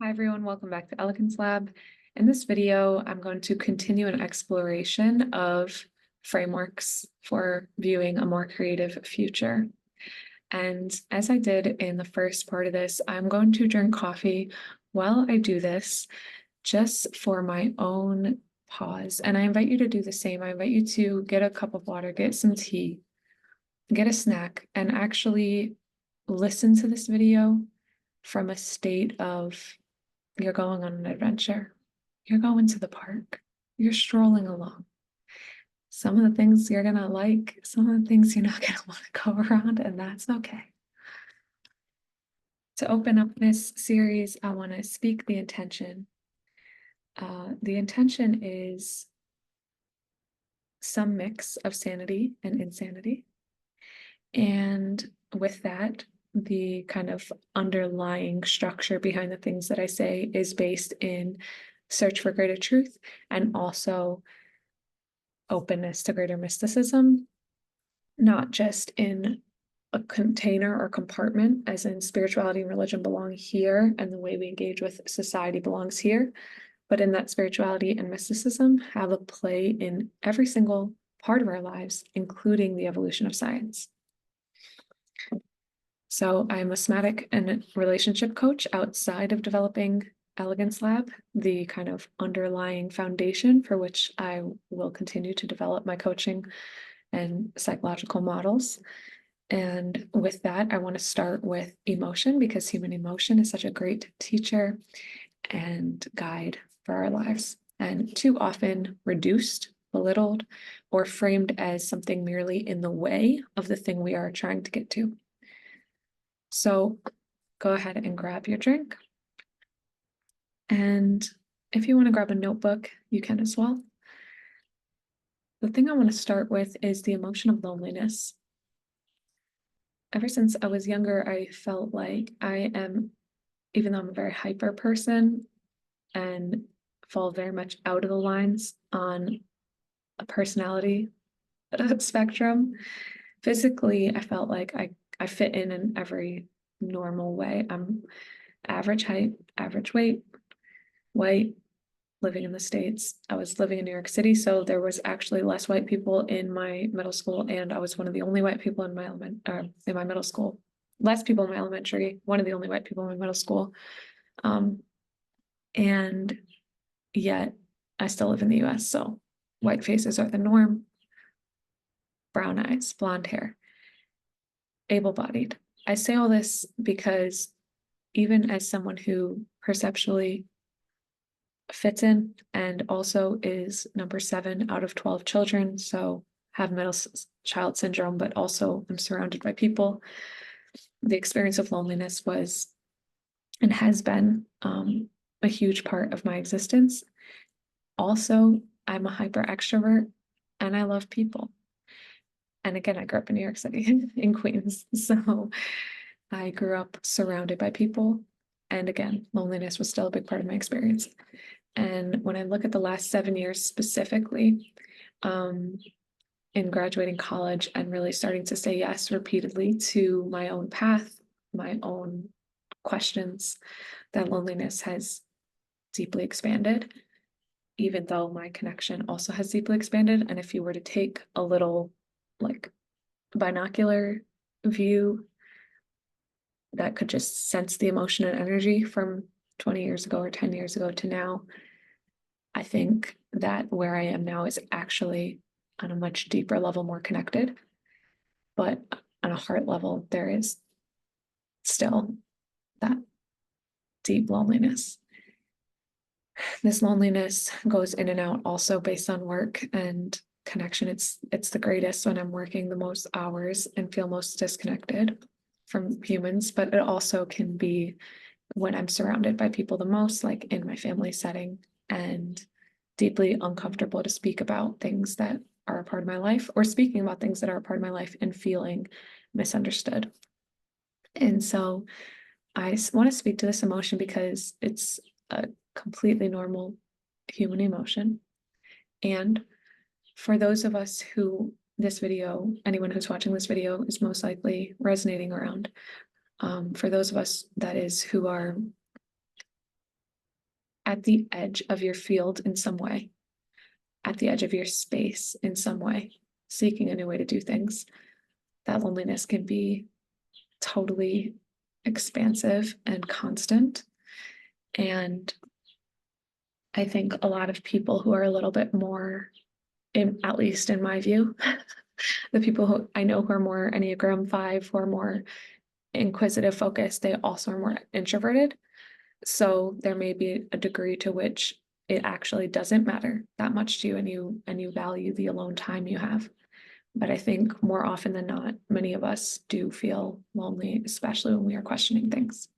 Hi everyone, welcome back to Elegance Lab. In this video, I'm going to continue an exploration of frameworks for viewing a more creative future. And as I did in the first part of this, I'm going to drink coffee while I do this, just for my own pause. And I invite you to do the same. I invite you to get a cup of water, get some tea, get a snack, and actually listen to this video from a state of you're going on an adventure. You're going to the park. You're strolling along. Some of the things you're going to like, some of the things you're not going to want to go around, and that's okay. To open up this series, I want to speak the intention. The intention is some mix of sanity and insanity. And with that, the kind of underlying structure behind the things that I say is based in search for greater truth and also openness to greater mysticism, not just in a container or compartment, as in spirituality and religion belong here and the way we engage with society belongs here, but in that spirituality and mysticism have a play in every single part of our lives, including the evolution of science. So I'm a somatic and relationship coach outside of developing Elegance Lab, the kind of underlying foundation for which I will continue to develop my coaching and psychological models. And with that, I want to start with emotion, because human emotion is such a great teacher and guide for our lives, and too often reduced, belittled, or framed as something merely in the way of the thing we are trying to get to. So go ahead and grab your drink. And if you want to grab a notebook, you can as well. The thing I want to start with is the emotion of loneliness. Ever since I was younger, I felt like I am, even though I'm a very hyper person and fall very much out of the lines on a personality spectrum, physically, I felt like I fit in every normal way. I'm average height, average weight, white, living in the States. I was living in New York City, so there was actually less white people in my middle school, and I was one of the only white people in my middle school. Less people in my elementary, one of the only white people in my middle school. And yet I still live in the US, so white faces are the norm. Brown eyes, blonde hair, able-bodied. I say all this because even as someone who perceptually fits in and also is number 7 out of 12 children, so have middle child syndrome, but also I'm surrounded by people, the experience of loneliness was and has been a huge part of my existence. Also, I'm a hyper extrovert and I love people. And again, I grew up in New York City, in Queens, so I grew up surrounded by people. And again, loneliness was still a big part of my experience. And when I look at the last 7 years specifically, in graduating college and really starting to say yes repeatedly to my own path, my own questions, that loneliness has deeply expanded, even though my connection also has deeply expanded. And if you were to take a little like binocular view that could just sense the emotion and energy from 20 years ago or 10 years ago to now, I think that where I am now is actually on a much deeper level, more connected. But on a heart level, there is still that deep loneliness. This loneliness goes in and out also based on work and connection. It's the greatest when I'm working the most hours and feel most disconnected from humans, but it also can be when I'm surrounded by people the most, like in my family setting, and deeply uncomfortable to speak about things that are a part of my life, or speaking about things that are a part of my life and feeling misunderstood. And so I want to speak to this emotion because it's a completely normal human emotion. And for those of us who this video, anyone who's watching this video is most likely resonating around, for those of us that is who are at the edge of your field in some way, at the edge of your space in some way, seeking a new way to do things. That loneliness can be totally expansive and constant. And I think a lot of people who are a little bit more, at least in my view, the people who I know who are more Enneagram 5, who are more inquisitive focused, they also are more introverted. So there may be a degree to which it actually doesn't matter that much to you, and you value the alone time you have. But I think more often than not, many of us do feel lonely, especially when we are questioning things.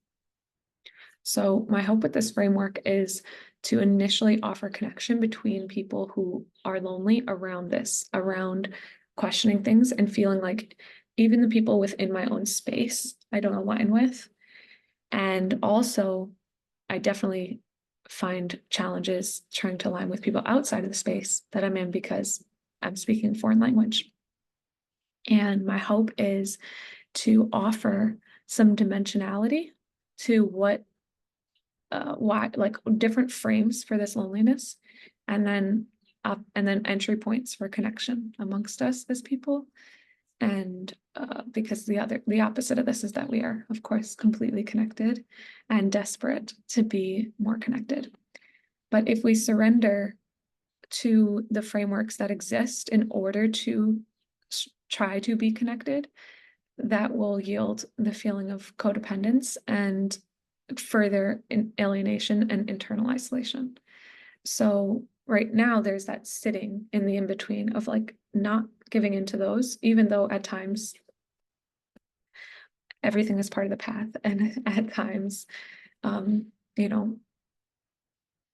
So my hope with this framework is to initially offer connection between people who are lonely around this, around questioning things and feeling like even the people within my own space I don't align with. And also, I definitely find challenges trying to align with people outside of the space that I'm in because I'm speaking a foreign language. And my hope is to offer some dimensionality to why, like different frames for this loneliness, and then entry points for connection amongst us as people. And because the opposite of this is that we are, of course, completely connected and desperate to be more connected. But if we surrender to the frameworks that exist in order to try to be connected, that will yield the feeling of codependence and further alienation and internal isolation. So right now there's that sitting in the in-between of like not giving into those, even though at times everything is part of the path, and at times you know,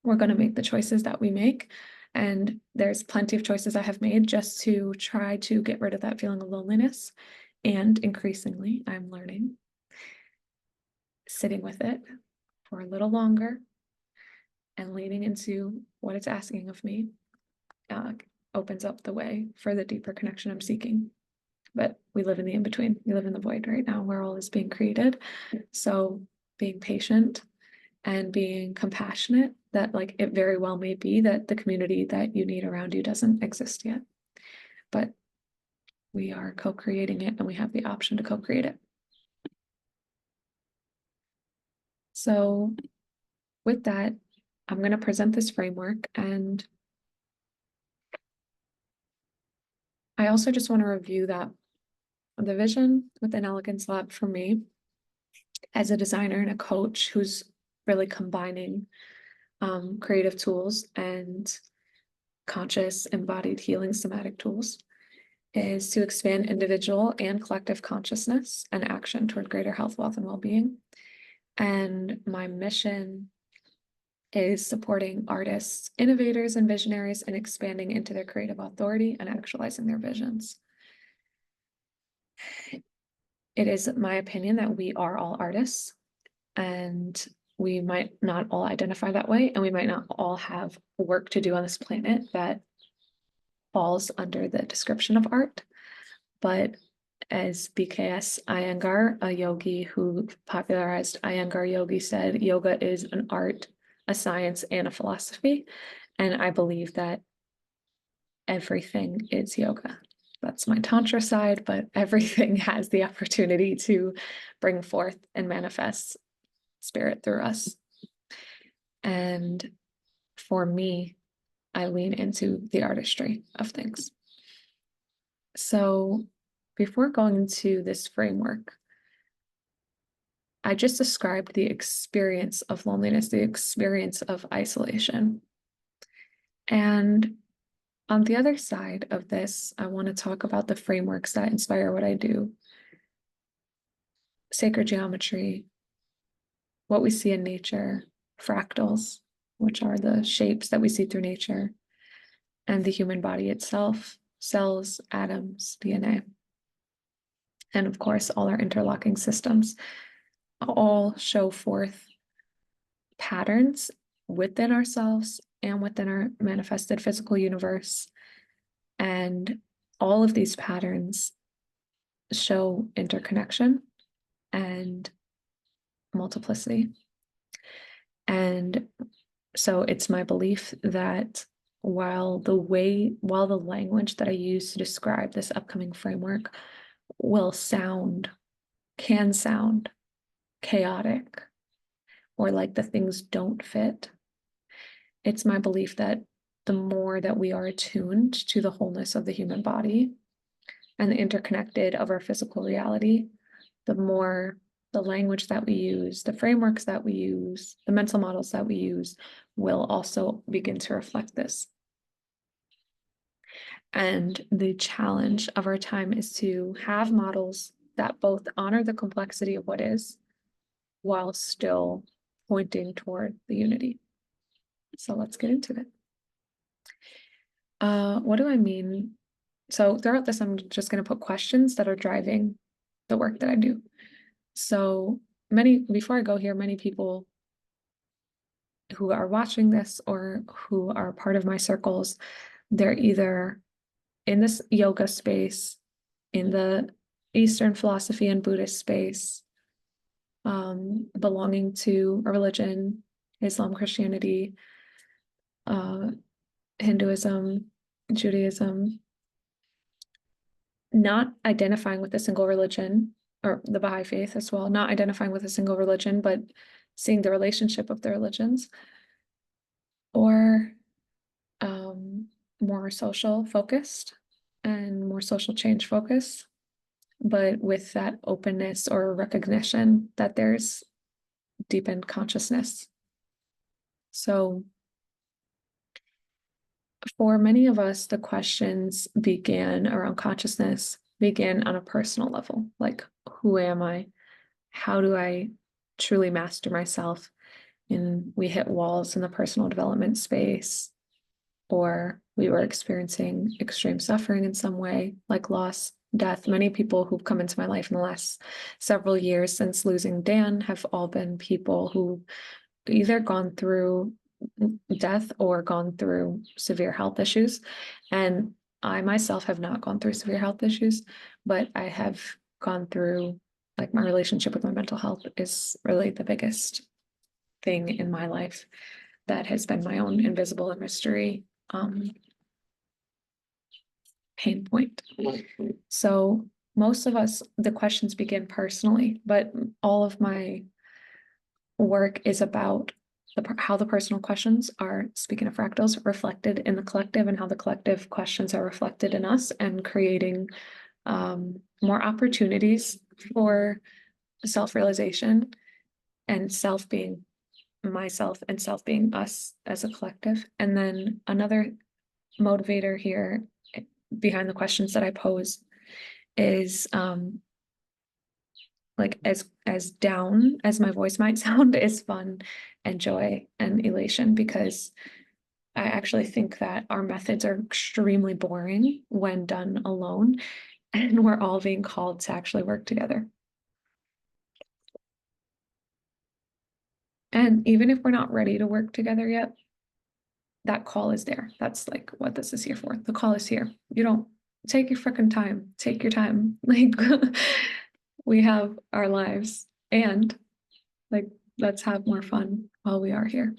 we're going to make the choices that we make. And there's plenty of choices I have made just to try to get rid of that feeling of loneliness. And increasingly, I'm learning sitting with it for a little longer and leaning into what it's asking of me opens up the way for the deeper connection I'm seeking. But we live in the in-between. We live in the void right now where all is being created. So being patient and being compassionate, that like it very well may be that the community that you need around you doesn't exist yet. But we are co-creating it, and we have the option to co-create it. So with that, I'm going to present this framework, and I also just want to review that the vision within Elegance Lab for me as a designer and a coach who's really combining creative tools and conscious embodied healing somatic tools is to expand individual and collective consciousness and action toward greater health, wealth, and well-being. And my mission is supporting artists, innovators, and visionaries in expanding into their creative authority and actualizing their visions. It is my opinion that we are all artists, and we might not all identify that way, and we might not all have work to do on this planet that falls under the description of art. But as BKS Iyengar, a yogi who popularized Iyengar yogi, said, yoga is an art, a science, and a philosophy. And I believe that everything is yoga. That's my tantra side, but everything has the opportunity to bring forth and manifest spirit through us. And for me, I lean into the artistry of things. So before going into this framework, I just described the experience of loneliness, the experience of isolation. And on the other side of this, I want to talk about the frameworks that inspire what I do. Sacred geometry, what we see in nature, fractals, which are the shapes that we see through nature, and the human body itself, cells, atoms, DNA. And of course, all our interlocking systems all show forth patterns within ourselves and within our manifested physical universe. And all of these patterns show interconnection and multiplicity. And So it's my belief that while the language that I use to describe this upcoming framework can sound chaotic or like the things don't fit, it's my belief that the more that we are attuned to the wholeness of the human body and the interconnected of our physical reality, the more the language that we use, the frameworks that we use, the mental models that we use will also begin to reflect this. And the challenge of our time is to have models that both honor the complexity of what is while still pointing toward the unity. So let's get into it. What do I mean? So throughout this, I'm just going to put questions that are driving the work that I do. So before I go here, many people who are watching this or who are part of my circles, they're either in this yoga space, in the Eastern philosophy and Buddhist space, belonging to a religion, Islam, Christianity, Hinduism, Judaism, not identifying with a single religion, or the Baha'i faith as well, not identifying with a single religion, but seeing the relationship of the religions, or more social focused and more social change focused, but with that openness or recognition that there's deepened consciousness. So for many of us, the questions around consciousness began on a personal level, like, who am I? How do I truly master myself? And we hit walls in the personal development space, or we were experiencing extreme suffering in some way, like loss, death. Many people who've come into my life in the last several years since losing Dan have all been people who either gone through death or gone through severe health issues. And I myself have not gone through severe health issues, but I have gone through, like, my relationship with my mental health is really the biggest thing in my life that has been my own invisible and mystery pain point. So most of us, the questions begin personally, but all of my work is about how the personal questions are, speaking of fractals, reflected in the collective, and how the collective questions are reflected in us, and creating more opportunities for self-realization and self being myself and self being us as a collective. And then another motivator here behind the questions that I pose is like, as down as my voice might sound, is fun and joy and elation, because I actually think that our methods are extremely boring when done alone, and we're all being called to actually work together. And even if we're not ready to work together yet, that call is there. That's like what this is here for. The call is here. You don't take your freaking time. Take your time. Like, we have our lives, and like, let's have more fun while we are here.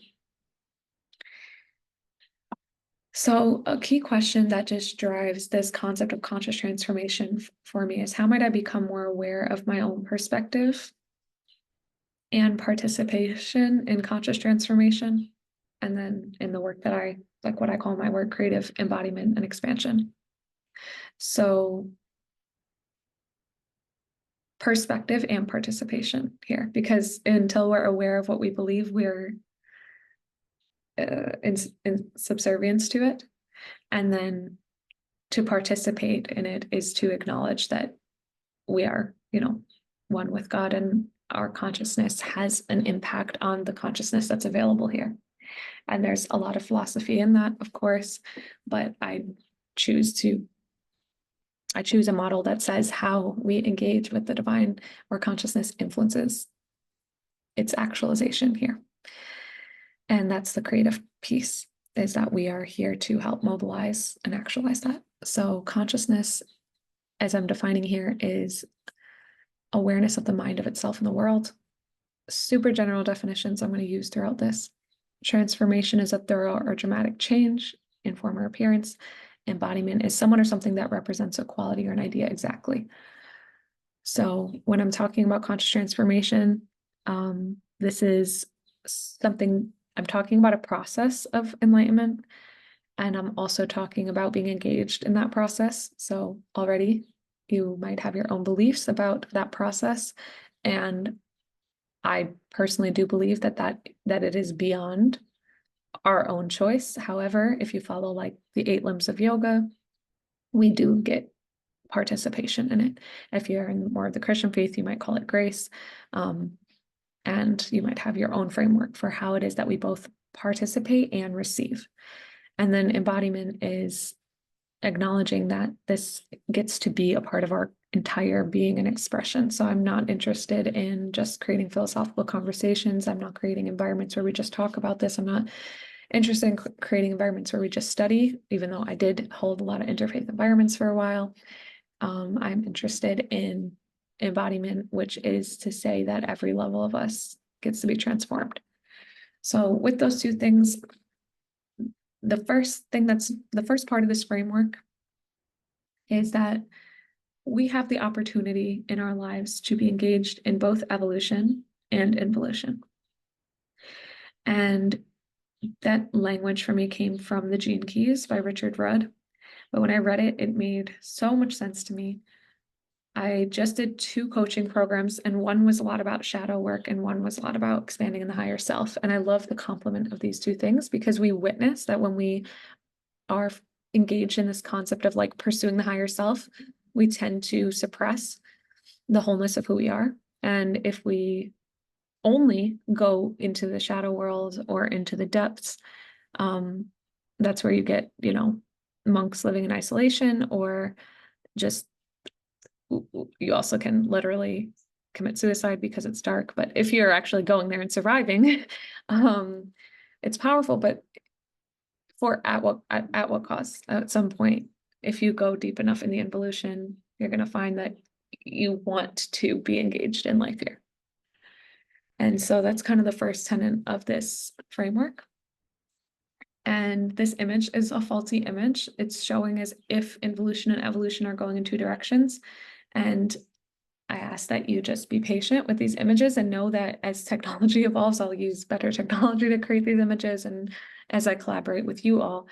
So a key question that just drives this concept of conscious transformation for me is, how might I become more aware of my own perspective and participation in conscious transformation? And then in the work that I, like what I call my work, creative embodiment and expansion. So perspective and participation here, because until we're aware of what we believe, we're in subservience to it. And then to participate in it is to acknowledge that we are, one with God, and our consciousness has an impact on the consciousness that's available here. And there's a lot of philosophy in that, of course, but I choose a model that says how we engage with the divine, or consciousness influences its actualization here. And that's the creative piece, is that we are here to help mobilize and actualize that. So consciousness, as I'm defining here, is awareness of the mind of itself in the world. Super general definitions I'm going to use throughout this. Transformation is a thorough or dramatic change in form or appearance. Embodiment is someone or something that represents a quality or an idea exactly. So when I'm talking about conscious transformation, this is something, I'm talking about a process of enlightenment, and I'm also talking about being engaged in that process. So already you might have your own beliefs about that process. And I personally do believe that it is beyond our own choice. However, if you follow like the 8 limbs of yoga, we do get participation in it. If you're in more of the Christian faith, you might call it grace. And you might have your own framework for how it is that we both participate and receive. And then embodiment is acknowledging that this gets to be a part of our entire being and expression. So I'm not interested in just creating philosophical conversations. I'm not creating environments where we just talk about this. I'm not interested in creating environments where we just study, even though I did hold a lot of interfaith environments for a while. I'm interested in embodiment, which is to say that every level of us gets to be transformed. So with those two things, the first part of this framework is that we have the opportunity in our lives to be engaged in both evolution and involution. And that language for me came from The Gene Keys by Richard Rudd. But when I read it, it made so much sense to me. I just did 2 coaching programs, and one was a lot about shadow work and one was a lot about expanding in the higher self. And I love the complement of these 2 things, because we witness that when we are engaged in this concept of like pursuing the higher self, we tend to suppress the wholeness of who we are. And if we only go into the shadow world or into the depths, that's where you get, monks living in isolation, or just, you also can literally commit suicide because it's dark. But if you're actually going there and surviving, it's powerful. But at what cost? At some point, if you go deep enough in the involution, you're going to find that you want to be engaged in life here. And so that's kind of the first tenet of this framework. And this image is a faulty image. It's showing as if involution and evolution are going in 2 directions. And I ask that you just be patient with these images and know that as technology evolves, I'll use better technology to create these images. And as I collaborate with you all,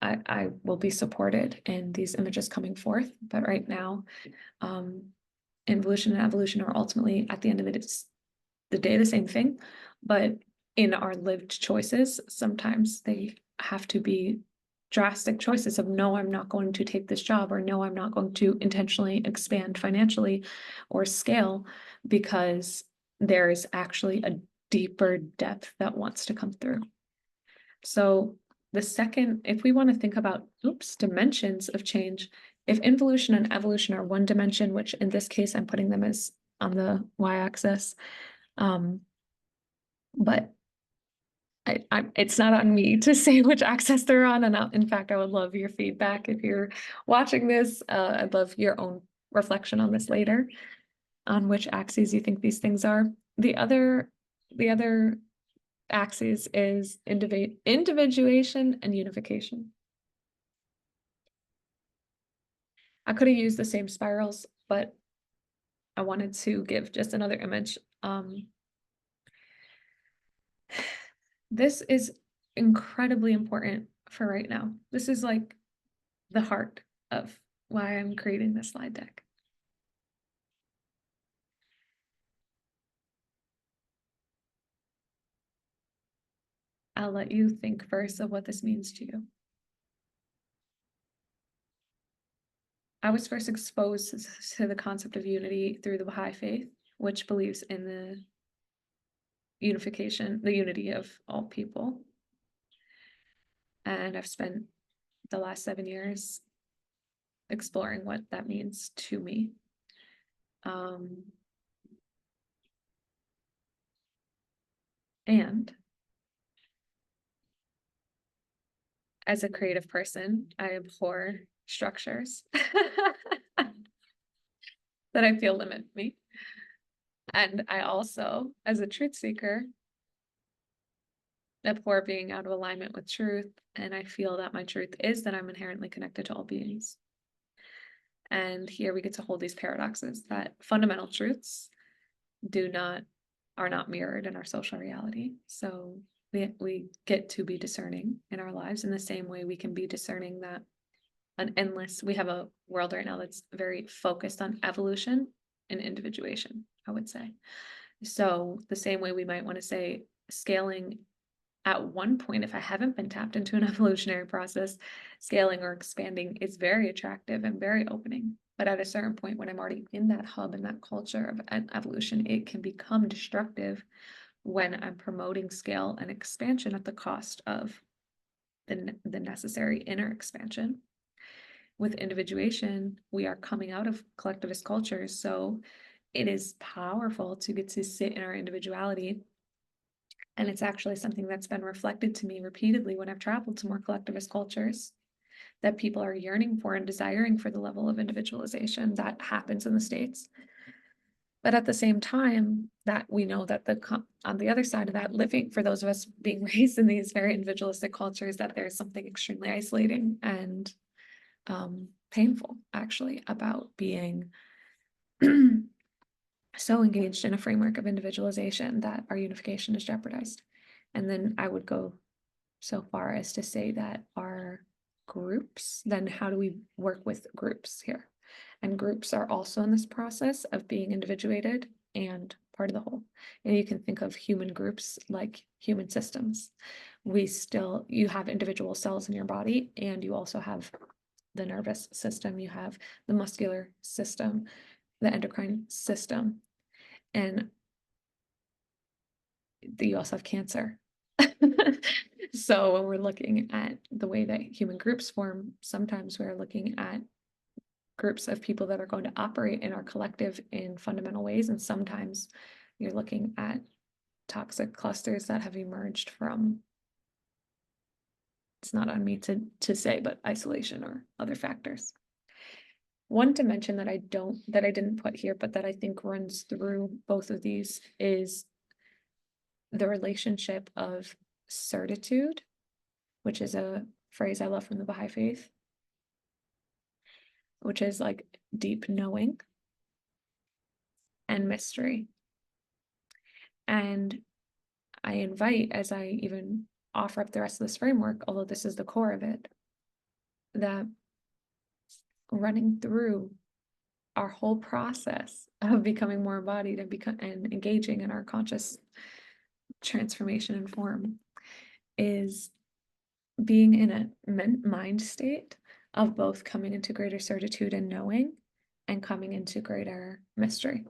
I will be supported in these images coming forth. But right now, involution and evolution are ultimately, at the end of it, it's the day, the same thing. But in our lived choices, sometimes they have to be drastic choices of, no, I'm not going to take this job, or no, I'm not going to intentionally expand financially or scale, because there is actually a deeper depth that wants to come through. So the second, if we want to think about, dimensions of change, if involution and evolution are one dimension, which in this case, I'm putting them as on the y-axis, but it's not on me to say which axis they're on. And in fact, I would love your feedback if you're watching this. I'd love your own reflection on this later, on which axes you think these things are. The other axis is individuation and unification. I could have used the same spirals, but I wanted to give just another image. This is incredibly important for right now. This is like the heart of why I'm creating this slide deck. I'll let you think first of what this means to you. I was first exposed to the concept of unity through the Baha'i faith, which believes in the unification, the unity of all people. And I've spent the last 7 years exploring what that means to me. And as a creative person, I abhor structures that I feel limit me. And I also, as a truth seeker, abhor being out of alignment with truth, and I feel that my truth is that I'm inherently connected to all beings. And here we get to hold these paradoxes that fundamental truths are not mirrored in our social reality. So we get to be discerning in our lives in the same way we can be discerning that we have a world right now that's very focused on evolution and individuation, I would say. So the same way we might want to say scaling at one point, if I haven't been tapped into an evolutionary process, scaling or expanding is very attractive and very opening. But at a certain point, when I'm already in that hub and that culture of evolution, it can become destructive when I'm promoting scale and expansion at the cost of the necessary inner expansion. With individuation, we are coming out of collectivist cultures, so it is powerful to get to sit in our individuality. And it's actually something that's been reflected to me repeatedly when I've traveled to more collectivist cultures, that people are yearning for and desiring for the level of individualization that happens in the States. But at the same time, that we know that on the other side of that, living, for those of us being raised in these very individualistic cultures, that there's something extremely isolating and painful, actually, about being so engaged in a framework of individualization that our unification is jeopardized. And then I would go so far as to say that our groups, then how do we work with groups here? And groups are also in this process of being individuated and part of the whole. And you can think of human groups like human systems. You have individual cells in your body, and you also have the nervous system, you have the muscular system, the endocrine system, and you also have cancer. So when we're looking at the way that human groups form, sometimes we're looking at groups of people that are going to operate in our collective in fundamental ways, and sometimes you're looking at toxic clusters that have emerged from, it's not on me to say, but isolation or other factors. One dimension that I didn't put here, but that I think runs through both of these, is the relationship of certitude, which is a phrase I love from the Baha'i faith, which is like deep knowing, and mystery. And I invite, as I even offer up the rest of this framework, although this is the core of it, that running through our whole process of becoming more embodied and engaging in our conscious transformation and form is being in a mind state of both coming into greater certitude and knowing, and coming into greater mystery.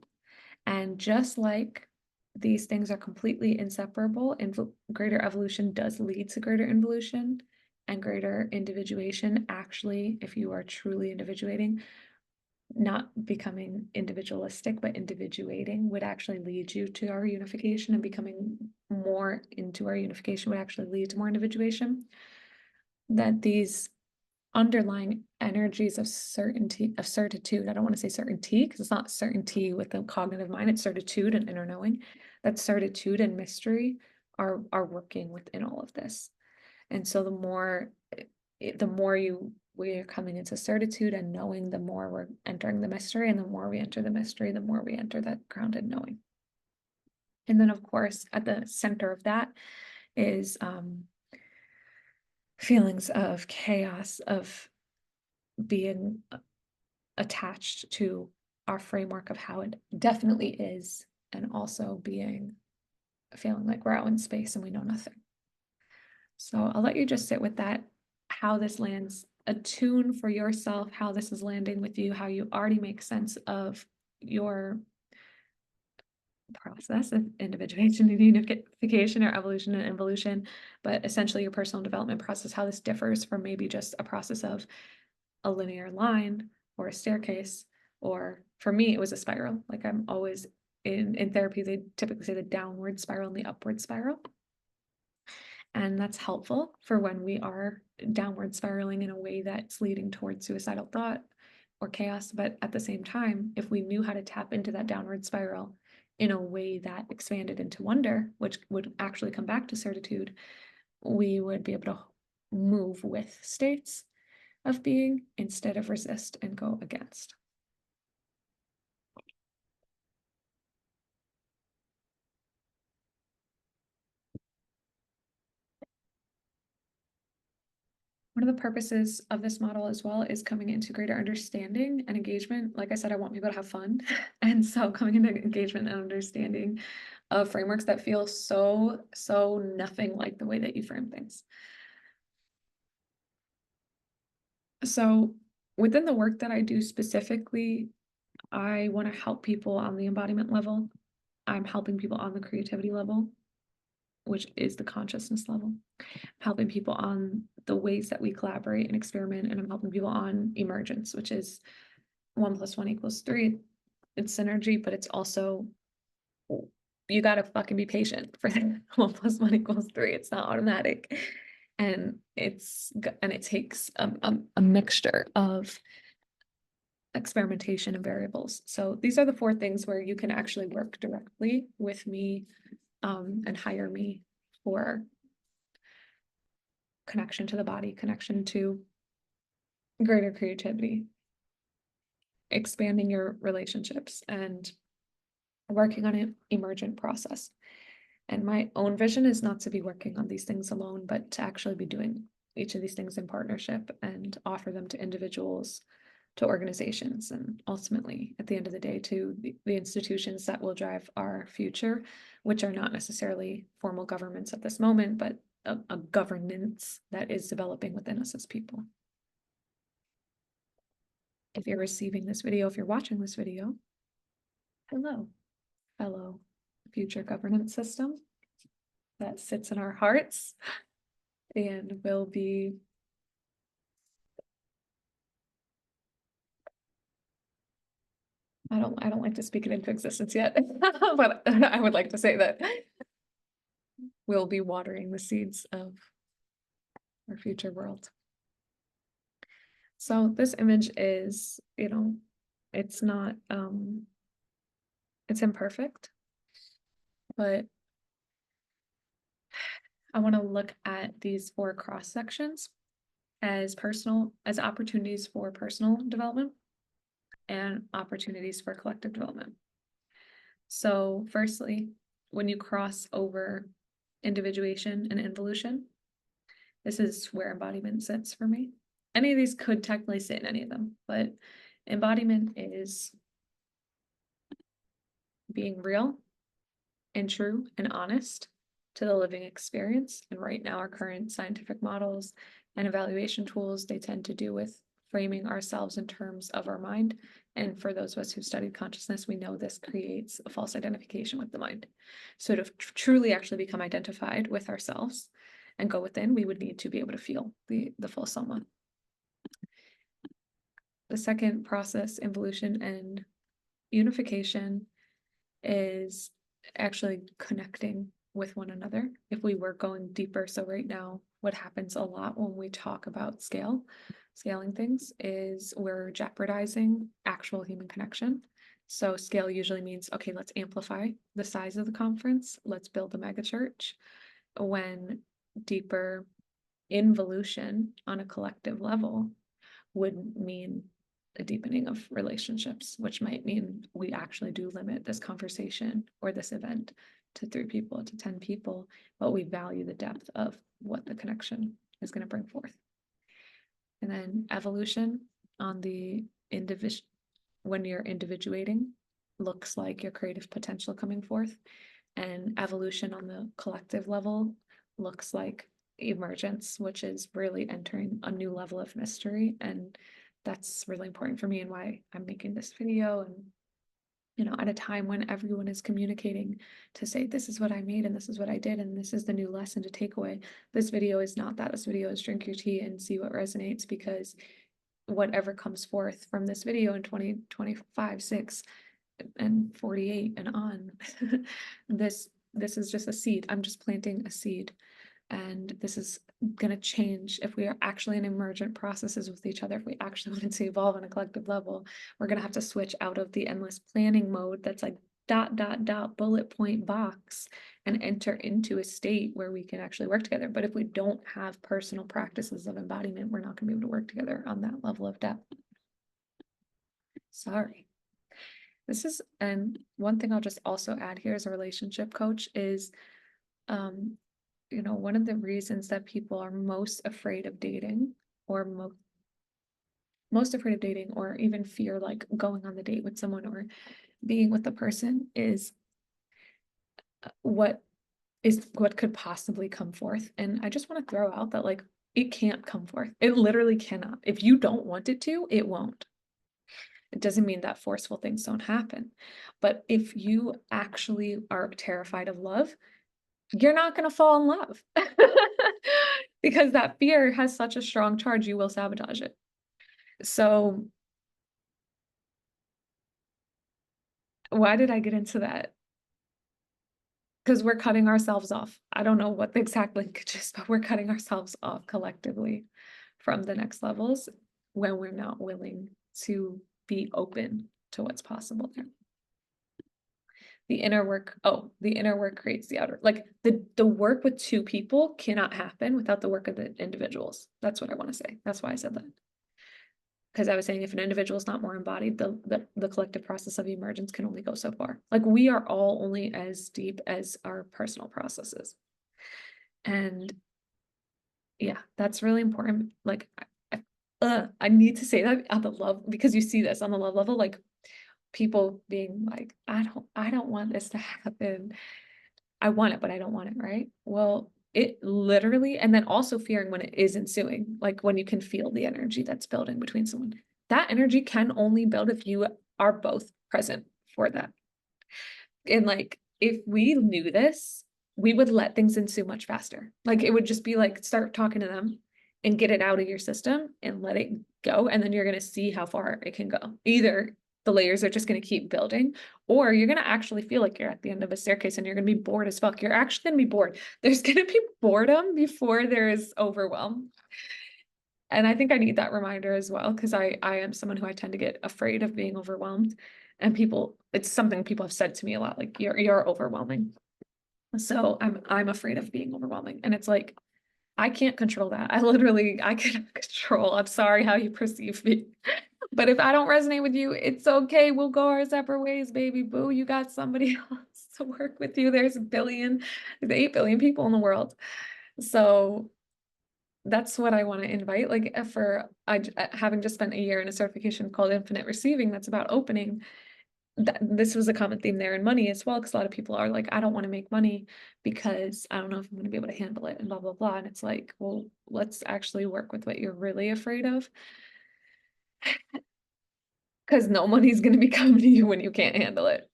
And just like these things are completely inseparable, greater evolution does lead to greater involution, and greater individuation, actually, if you are truly individuating, not becoming individualistic, but individuating, would actually lead you to our unification, and becoming more into our unification would actually lead to more individuation. That these underlying energies of certitude, I don't want to say certainty, because it's not certainty with the cognitive mind, it's certitude and inner knowing, that certitude and mystery are working within all of this. And so the more we're coming into certitude and knowing, the more we're entering the mystery, and the more we enter the mystery, the more we enter that grounded knowing. And then, of course, at the center of that is feelings of chaos, of being attached to our framework of how it definitely is, and also feeling like we're out in space and we know nothing. So I'll let you just sit with that, how this lands, attune for yourself, how this is landing with you, how you already make sense of your process of individuation and unification, or evolution and involution, but essentially your personal development process, how this differs from maybe just a process of a linear line or a staircase, or for me, it was a spiral. Like, I'm always in therapy, they typically say the downward spiral and the upward spiral. And that's helpful for when we are downward spiraling in a way that's leading towards suicidal thought or chaos. But at the same time, if we knew how to tap into that downward spiral in a way that expanded into wonder, which would actually come back to certitude, we would be able to move with states of being instead of resist and go against. One of the purposes of this model as well is coming into greater understanding and engagement. Like I said, I want people to have fun. And so coming into engagement and understanding of frameworks that feel so nothing like the way that you frame things. So within the work that I do specifically, I want to help people on the embodiment level. I'm helping people on the creativity level, which is the consciousness level. I'm helping people on the ways that we collaborate and experiment, and I'm helping people on emergence, which is 1 + 1 = 3. It's synergy, but it's also, you gotta fucking be patient for 1 + 1 = 3. It's not automatic. And it takes a mixture of experimentation and variables. So these are the 4 things where you can actually work directly with me and hire me for connection to the body, connection to greater creativity, expanding your relationships, and working on an emergent process. And my own vision is not to be working on these things alone, but to actually be doing each of these things in partnership and offer them to individuals, to organizations, and ultimately, at the end of the day, to the institutions that will drive our future, which are not necessarily formal governments at this moment, but a governance that is developing within us as people. If you're receiving this video, if you're watching this video, hello, fellow future governance system that sits in our hearts and will be I don't like to speak it into existence yet, but I would like to say that we'll be watering the seeds of our future world. So this image is, it's not, it's imperfect, but I want to look at these 4 cross sections as opportunities for personal development and opportunities for collective development. So firstly, when you cross over individuation and involution, this is where embodiment sits for me. Any of these could technically sit in any of them, but embodiment is being real and true and honest to the living experience. And right now, our current scientific models and evaluation tools, they tend to do with framing ourselves in terms of our mind. And for those of us who've studied consciousness, we know this creates a false identification with the mind. So to truly actually become identified with ourselves and go within, we would need to be able to feel the full soma. The second process, involution and unification, is actually connecting with one another. If we were going deeper, so right now, what happens a lot when we talk about scaling things, is we're jeopardizing actual human connection. So scale usually means, okay, let's amplify the size of the conference, let's build a mega church, when deeper involution on a collective level would mean a deepening of relationships, which might mean we actually do limit this conversation or this event to 3 people, to 10 people, but we value the depth of what the connection is going to bring forth. And then evolution on the when you're individuating, looks like your creative potential coming forth, and evolution on the collective level looks like emergence, which is really entering a new level of mystery. And that's really important for me and why I'm making this video. And at a time when everyone is communicating to say, this is what I made and this is what I did and this is the new lesson to take away. This video is not that. This video is drink your tea and see what resonates, because whatever comes forth from this video in 2025, 6 and 48 and on, this is just a seed. I'm just planting a seed. And this is going to change if we are actually in emergent processes with each other. If we actually wanted to evolve on a collective level, we're going to have to switch out of the endless planning mode that's like bullet point box and enter into a state where we can actually work together. But if we don't have personal practices of embodiment, we're not going to be able to work together on that level of depth. Sorry. And one thing I'll just also add here as a relationship coach is, you know, one of the reasons that people are most afraid of dating, or most afraid of dating, or even fear like going on the date with someone or being with the person, is what could possibly come forth. And I just want to throw out that, like, it can't come forth. It literally cannot. If you don't want it to, it won't. It doesn't mean that forceful things don't happen. But if you actually are terrified of love, you're not going to fall in love. Because that fear has such a strong charge, you will sabotage it. So why did I get into that? Because we're cutting ourselves off. I don't know what the exact linkage is, but we're cutting ourselves off collectively from the next levels when we're not willing to be open to what's possible there. The inner work creates the outer. Like the work with two people cannot happen without the work of the individuals. That's what I want to say. That's why I said that. Because I was saying, if an individual is not more embodied, the collective process of emergence can only go so far. Like, we are all only as deep as our personal processes. And yeah, that's really important. Like, I need to say that on the love, because you see this on the love level, like people being like, I don't want this to happen. I want it, but I don't want it, right? Well, it literally, and then also fearing when it is ensuing, like when you can feel the energy that's building between someone. That energy can only build if you are both present for that. And like, if we knew this, we would let things ensue much faster. Like, it would just be like, start talking to them and get it out of your system and let it go. And then you're going to see how far it can go. Either the layers are just going to keep building, or you're going to actually feel like you're at the end of a staircase and you're going to be bored as fuck. You're actually going to be bored. There's going to be boredom before there is overwhelm. And I think I need that reminder as well, because I am someone who I tend to get afraid of being overwhelmed. And it's something people have said to me a lot, like, you're overwhelming. So I'm afraid of being overwhelming. And it's like, I can't control that. I cannot control. I'm sorry how you perceive me. But if I don't resonate with you, it's okay. We'll go our separate ways, baby boo. You got somebody else to work with you. There's 8 billion people in the world. So that's what I want to invite. Like, having just spent a year in a certification called Infinite Receiving, that's about opening. This was a common theme there in money as well, because a lot of people are like, I don't want to make money because I don't know if I'm going to be able to handle it, and blah, blah, blah. And it's like, well, let's actually work with what you're really afraid of. Because no money's going to be coming to you when you can't handle it.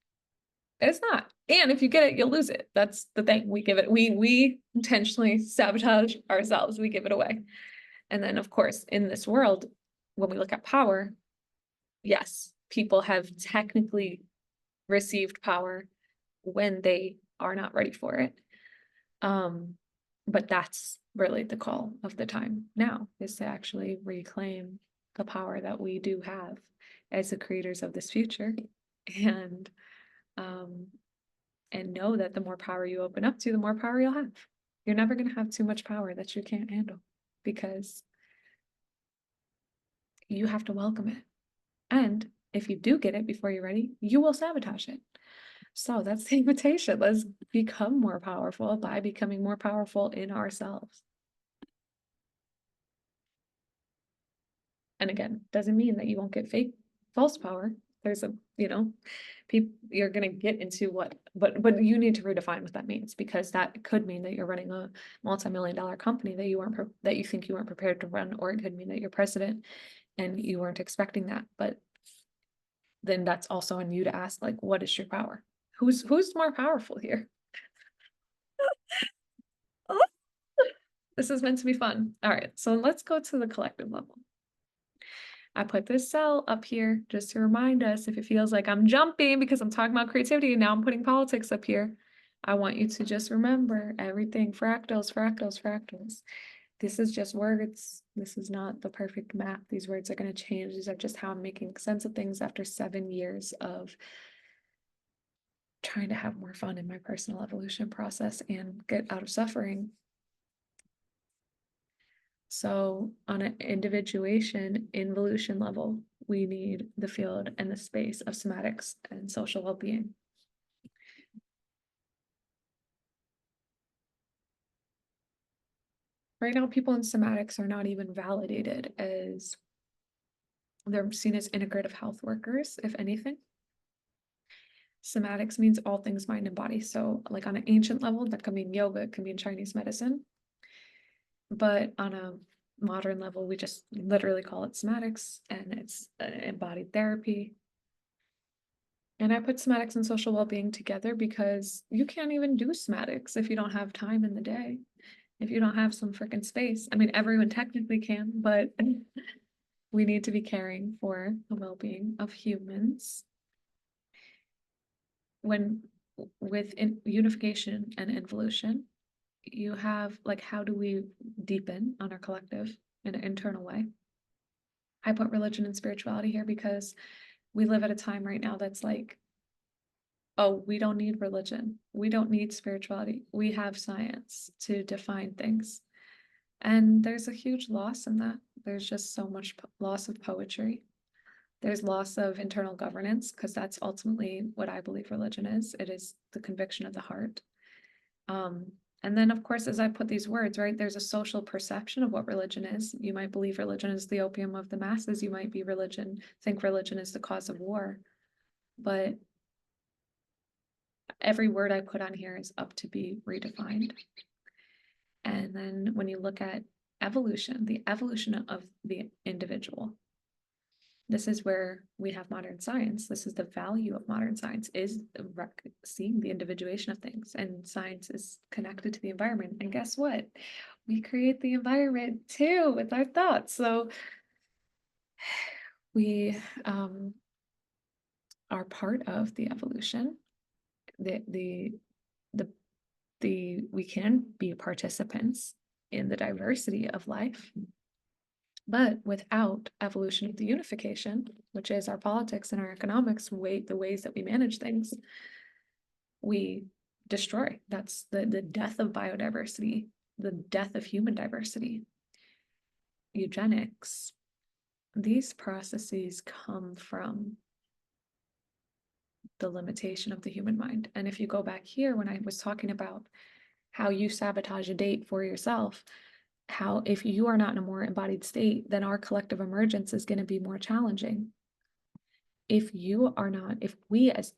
It's not. And if you get it, you'll lose it. That's the thing. We intentionally sabotage ourselves. We give it away. And then, of course, in this world, when we look at power, yes, people have technically received power when they are not ready for it. But that's really the call of the time now, is to actually reclaim the power that we do have as the creators of this future, and know that the more power you open up to, the more power you'll have. You're never going to have too much power that you can't handle, because you have to welcome it. And if you do get it before you're ready, you will sabotage it. So that's the invitation. Let's become more powerful by becoming more powerful in ourselves. And again, doesn't mean that you won't get false power. There's people, you're going to get into but you need to redefine what that means, because that could mean that you're running a multi-million-dollar company that you think you weren't prepared to run, or it could mean that you're president and you weren't expecting that. But then that's also on you to ask, like, what is your power? Who's more powerful here? This is meant to be fun. All right, so let's go to the collective level. I put this cell up here just to remind us, if it feels like I'm jumping because I'm talking about creativity and now I'm putting politics up here. I want you to just remember everything. Fractals, fractals, fractals. This is just words. This is not the perfect map. These words are going to change. These are just how I'm making sense of things after 7 years of trying to have more fun in my personal evolution process and get out of suffering. So on an individuation, involution level, we need the field and the space of somatics and social well-being. Right now, people in somatics are not even validated as, they're seen as integrative health workers, if anything. Somatics means all things mind and body. So like on an ancient level, that can mean yoga, it can mean Chinese medicine. But on a modern level, we just literally call it somatics, and it's embodied therapy. And I put somatics and social well-being together because you can't even do somatics if you don't have time in the day, if you don't have some freaking space. I mean, everyone technically can, but we need to be caring for the well-being of humans. When with unification and involution, you have like, how do we deepen on our collective in an internal way? I put religion and spirituality here because we live at a time right now that's like, oh, we don't need religion. We don't need spirituality. We have science to define things. And there's a huge loss in that. There's just so much loss of poetry. There's loss of internal governance, because that's ultimately what I believe religion is. It is the conviction of the heart. And then, of course, as I put these words, right, there's a social perception of what religion is. You might believe religion is the opium of the masses. You might think religion is the cause of war. But every word I put on here is up to be redefined. And then when you look at evolution, the evolution of the individual, this is where we have modern science. This is the value of modern science, is seeing the individuation of things. And science is connected to the environment. And guess what? We create the environment too with our thoughts. So we are part of the evolution. We can be participants in the diversity of life. But without evolution of the unification, which is our politics and our economics, the ways that we manage things, we destroy. That's the death of biodiversity, the death of human diversity. Eugenics, these processes come from the limitation of the human mind. And if you go back here, when I was talking about how you sabotage a date for yourself, how if you are not in a more embodied state, then our collective emergence is going to be more challenging. If we as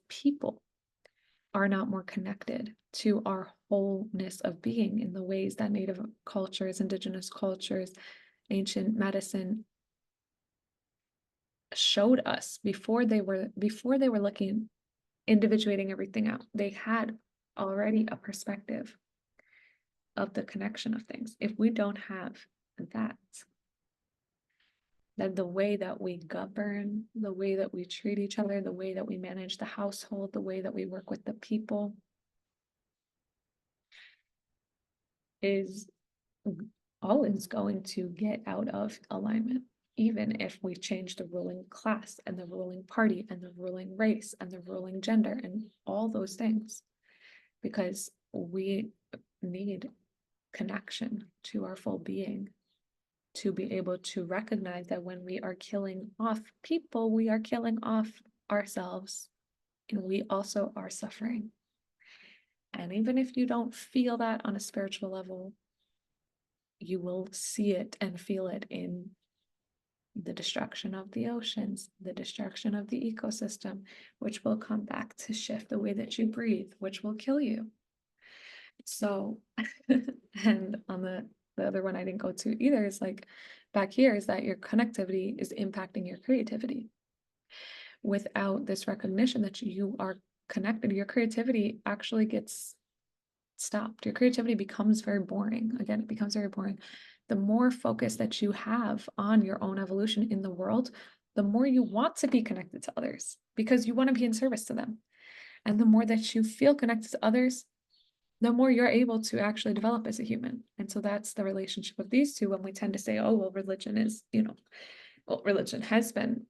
people are not more connected to our wholeness of being in the ways that Native cultures, indigenous cultures, ancient medicine showed us before they were looking, individuating everything out, they had already a perspective of the connection of things. If we don't have that, then the way that we govern, the way that we treat each other, the way that we manage the household, the way that we work with the people is always going to get out of alignment, even if we change the ruling class and the ruling party and the ruling race and the ruling gender and all those things, because we need connection to our full being to be able to recognize that when we are killing off people, we are killing off ourselves, and we also are suffering. And even if you don't feel that on a spiritual level, you will see it and feel it in the destruction of the oceans, the destruction of the ecosystem, which will come back to shift the way that you breathe, which will kill you. So, and on the other one I didn't go to either, is like back here is that your connectivity is impacting your creativity. Without this recognition that you are connected, your creativity actually gets stopped. Your creativity becomes very boring. Again, it becomes very boring. The more focus that you have on your own evolution in the world, the more you want to be connected to others because you want to be in service to them. And the more that you feel connected to others, the more you're able to actually develop as a human. And so that's the relationship of these two, when we tend to say, oh, well, religion is, well, religion has been,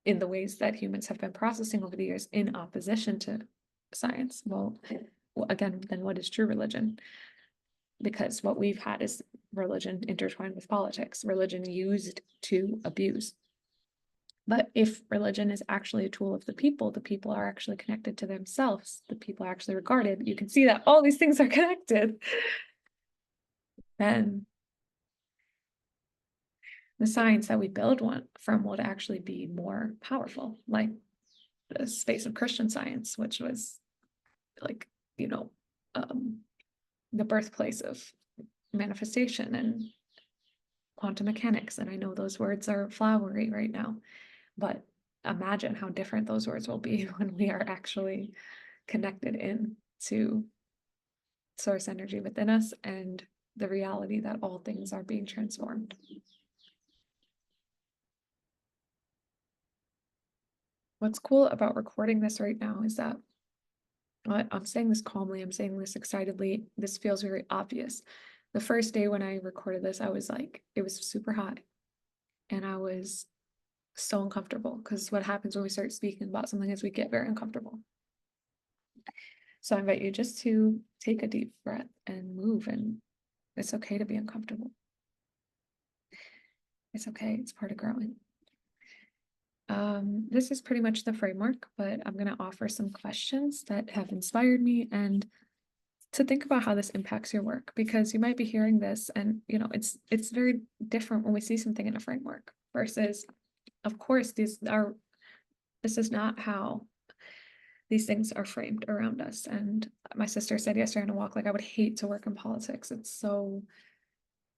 in the ways that humans have been processing over the years, in opposition to science. Well, again, then what is true religion? Because what we've had is religion intertwined with politics, religion used to abuse. But if religion is actually a tool of the people are actually connected to themselves, the people are actually regarded, you can see that all these things are connected, then the science that we build one from would actually be more powerful, like the space of Christian Science, which was like, you know, the birthplace of manifestation and quantum mechanics. And I know those words are flowery right now, but imagine how different those words will be when we are actually connected in to source energy within us and the reality that all things are being transformed. What's cool about recording this right now is that I'm saying this calmly, I'm saying this excitedly, this feels very obvious. The first day when I recorded this, I was like, it was super hot and I was so uncomfortable, because what happens when we start speaking about something is we get very uncomfortable. So I invite you just to take a deep breath and move, and it's okay to be uncomfortable. It's okay, it's part of growing. This is pretty much the framework, but I'm going to offer some questions that have inspired me and to think about how this impacts your work, because you might be hearing this and, you know, it's very different when we see something in a framework versus, of course, this is not how these things are framed around us. And my sister said yesterday on a walk, like, I would hate to work in politics. It's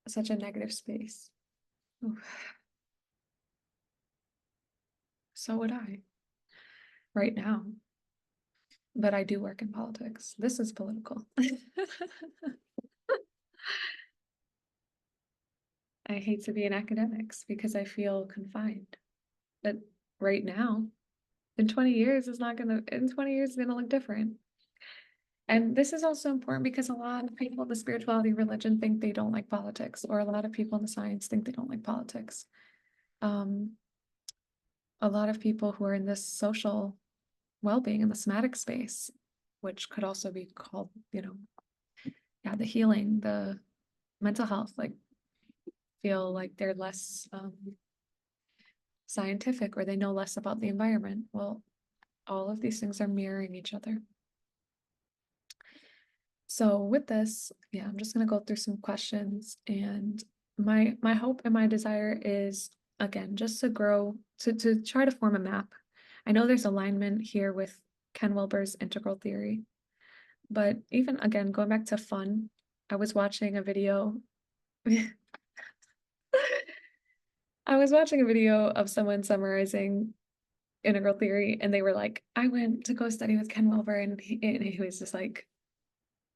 such a negative space. Oof. So would I right now. But I do work in politics. This is political. I hate to be in academics because I feel confined. But right now, in 20 years, in 20 years, it's gonna look different. And this is also important because a lot of people in the spirituality religion think they don't like politics, or a lot of people in the science think they don't like politics. A lot of people who are in this social well-being in the somatic space, which could also be called, you know, yeah, the healing, the mental health, like, feel like they're less scientific, or they know less about the environment. Well, all of these things are mirroring each other. So with this, yeah, I'm just going to go through some questions, and my hope and my desire is, again, just to grow, to try to form a map. I know there's alignment here with Ken Wilber's integral theory, but even, again, going back to fun, I was watching a video. I was watching a video of someone summarizing integral theory, and they were like, I went to go study with Ken Wilber, and he was just like,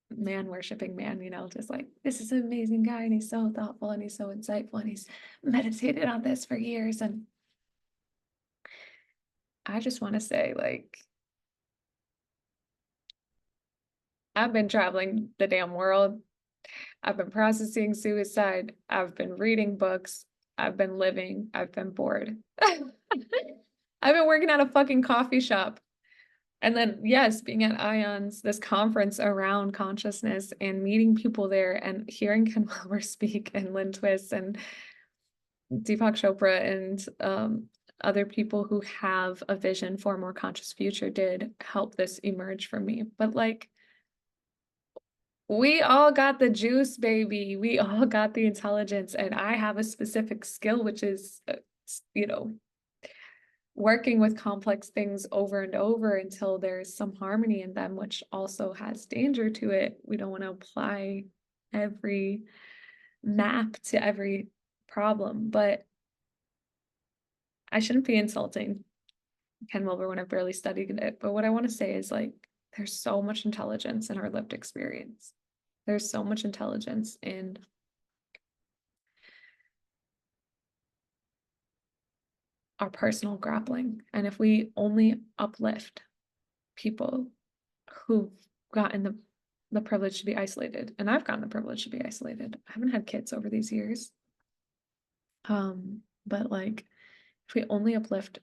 man worshipping man, you know, just like, this is an amazing guy, and he's so thoughtful, and he's so insightful, and he's meditated on this for years. And I just want to say, like, I've been traveling the damn world. I've been processing suicide. I've been reading books. I've been living. I've been bored. I've been working at a fucking coffee shop. And then, yes, being at IONS, this conference around consciousness, and meeting people there and hearing Ken Wilber speak, and Lynn Twist and Deepak Chopra and other people who have a vision for a more conscious future did help this emerge for me. But like, we all got the juice, baby. We all got the intelligence, and I have a specific skill, which is, you know, working with complex things over and over until there's some harmony in them, which also has danger to it. We don't want to apply every map to every problem, but I shouldn't be insulting Ken Wilber when I've barely studied it. But what I want to say is, like, there's so much intelligence in our lived experience. There's so much intelligence in our personal grappling. And if we only uplift people who've gotten the privilege to be isolated, and I've gotten the privilege to be isolated. I haven't had kids over these years. But like, if we only uplift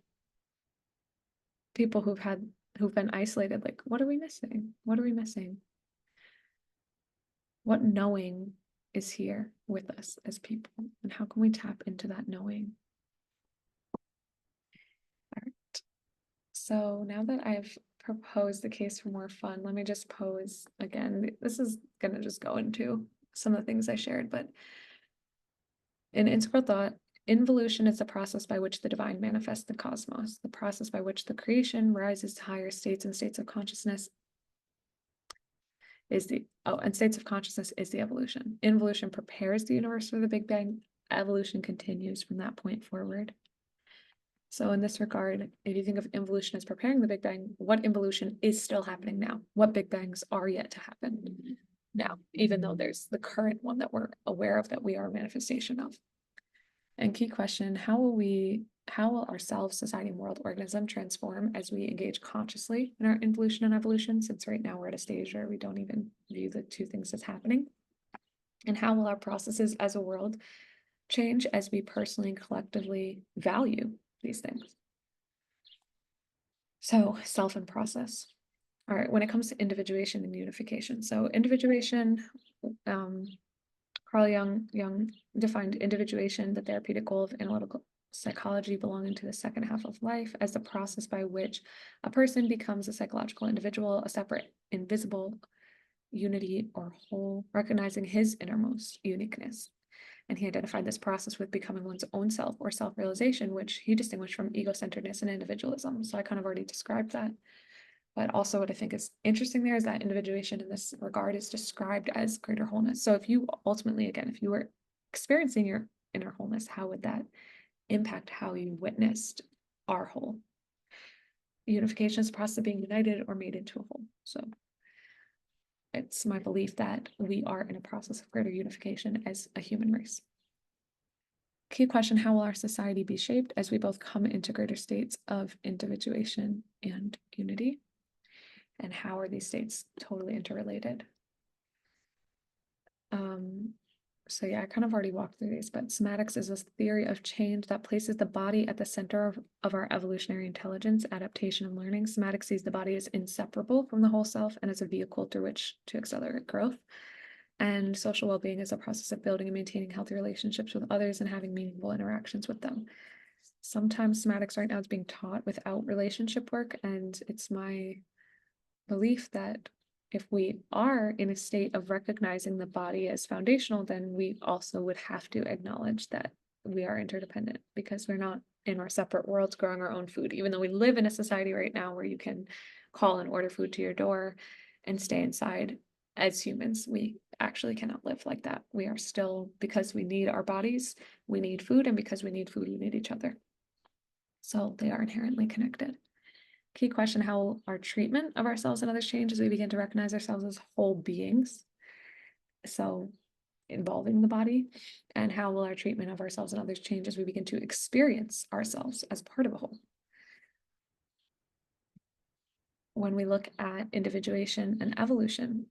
people who've had who've been isolated, like, what are we missing? What are we missing? What knowing is here with us as people, and how can we tap into that knowing? All right. So now that I've proposed the case for more fun, let me just pose again. This is gonna just go into some of the things I shared, but in integral thought, involution is the process by which the divine manifests the cosmos, the process by which the creation rises to higher states and states of consciousness is the, and states of consciousness is the evolution. Involution prepares the universe for the Big Bang. Evolution continues from that point forward. So in this regard, if you think of involution as preparing the Big Bang, what involution is still happening now? What Big Bangs are yet to happen now, even though there's the current one that we're aware of that we are a manifestation of? And key question, how will ourselves, society, and world organism transform as we engage consciously in our involution and evolution, since right now we're at a stage where we don't even view the two things as happening? And how will our processes as a world change as we personally and collectively value these things? So self and process. All right, when it comes to individuation and unification. So individuation, Carl Jung defined individuation, the therapeutic goal of analytical psychology belonging to the second half of life, as the process by which a person becomes a psychological individual, a separate, invisible unity or whole, recognizing his innermost uniqueness. And he identified this process with becoming one's own self or self-realization, which he distinguished from ego-centeredness and individualism. So I kind of already described that. But also what I think is interesting there is that individuation in this regard is described as greater wholeness. So if you ultimately, again, if you were experiencing your inner wholeness, how would that impact how you witnessed our whole? Unification is the process of being united or made into a whole. So it's my belief that we are in a process of greater unification as a human race. Key question, how will our society be shaped as we both come into greater states of individuation and unity? And how are these states totally interrelated? So yeah, I kind of already walked through these, but somatics is a theory of change that places the body at the center of our evolutionary intelligence, adaptation, and learning. Somatics sees the body as inseparable from the whole self and as a vehicle through which to accelerate growth. And social well-being is a process of building and maintaining healthy relationships with others and having meaningful interactions with them. Sometimes somatics right now is being taught without relationship work, and it's my belief that if we are in a state of recognizing the body as foundational, then we also would have to acknowledge that we are interdependent, because we're not in our separate worlds growing our own food. Even though we live in a society right now where you can call and order food to your door and stay inside, as humans, we actually cannot live like that. We are still, because we need our bodies, we need food, and because we need food, we need each other. So they are inherently connected. Key question, how will our treatment of ourselves and others change as we begin to recognize ourselves as whole beings? So involving the body. And how will our treatment of ourselves and others change as we begin to experience ourselves as part of a whole? When we look at individuation and evolution,